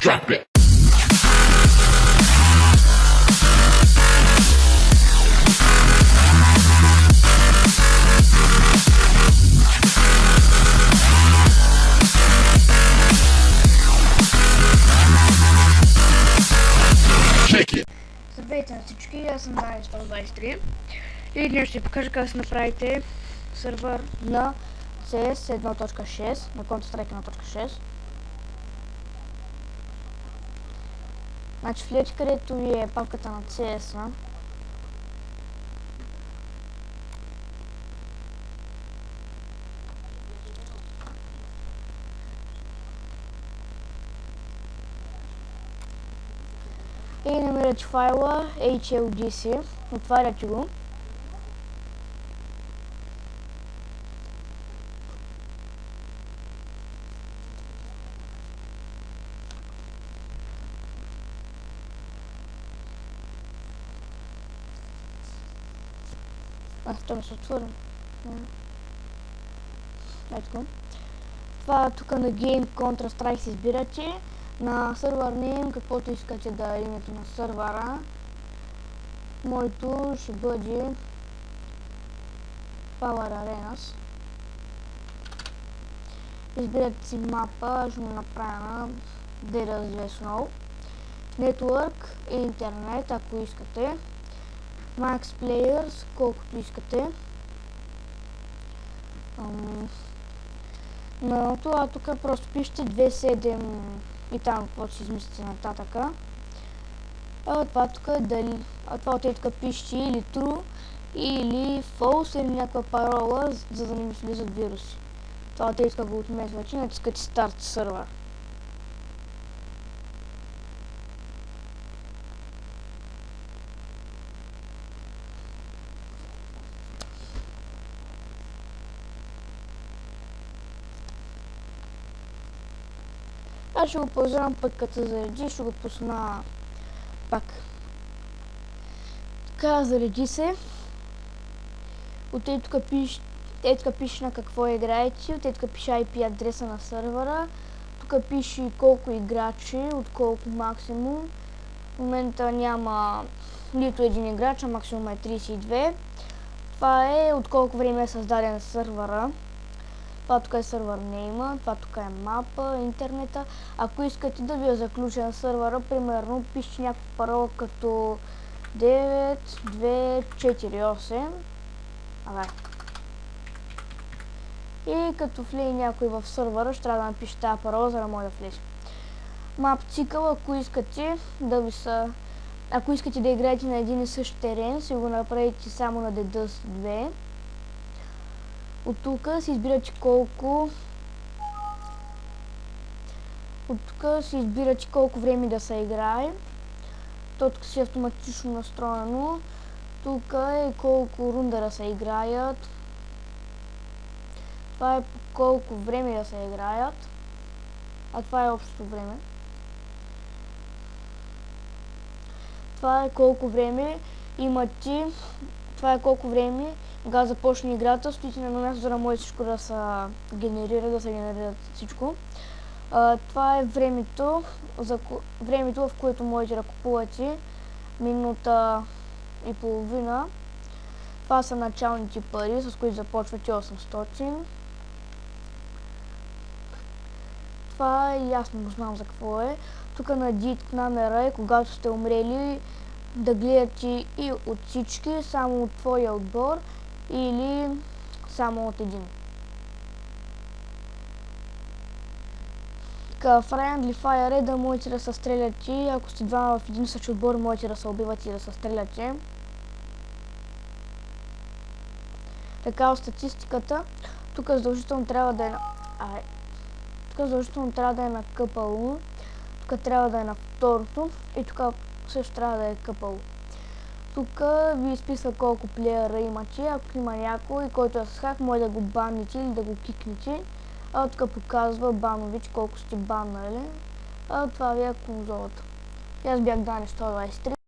Drop it. Check it. Здравейте на всички, аз съм Дани 123 и днес ще ви покажа как да направите сървър на CS 1.6, на Counter-Strike 1.6. Значи влезете където ви е папката на CS-а. И намирате файла HLDC, отваряте го. Това се отворя. Ето го. Това тук на Game Counter-Strike си избирате. На сервер name, каквото искате да е името на сервера. Моето ще бъде Power Arenas. Избирате си мапа, ще му направя на Data Snow. Network и интернет, ако искате. Max Players, колкото искате. Но това тук просто пишете 2.7 и там каквото си измислите нататъка. А това тук е дали. А това от тук пишете или true, или false, или някаква парола, за да не ми влизат вируси. Това от тук го отмествате и натискате Start Server. Аз ще го ползвам пък като зареди, ще го пусна пак. Така, зареди се. От тук пише на какво играете, от тук пише IP адреса на сервера. Тук пише колко играчи, от колко максимум. В момента няма нито един играч, а максимум е 32. Това е от колко време е създаден сервера. Това тук е сервер name, това тук е мапа, интернета. Ако искате да ви е заключен сервера, примерно пишете някаква парола като 9248. И като влезе някой в сервера, ще трябва да напише тази парола, за да може да влезе. Мап цикъл, ако искате да играете на един и същ терен, си го направите само на DDoS 2. От тук си избирате колко време да се играе. То тук си е автоматично настроено. Тук е колко рунда да се играят. Това е колко време да се играят. А това е общото време. Това е колко време имате. Това е колко време когато започне играта, стоите на едно място, за да може всичко да се генерира, всичко. Това е времето, в което можете да купувате минута и половина. Това са началните пари, с които започвате 800. Това е ясно, го знам за какво е. Тук на дит номера е, когато сте умрели, да гледате и от всички, само от твоя отбор, или само от един. Така, Friendly Fire е да можете да се стреляте, ако сте двама в един същи отбор, можете да се убивате и да се стреляте. Така, от статистиката, тук задължително трябва да е на КПУ, тук трябва да е на второто и тук също трябва да е КПУ. Тук ви изписва колко плеера имате. Ако има някой, който е с хак, може да го банните или да го кикнете. А тук показва банович колко сте баннали. А това ви е конзолата. Аз бях Дани 123.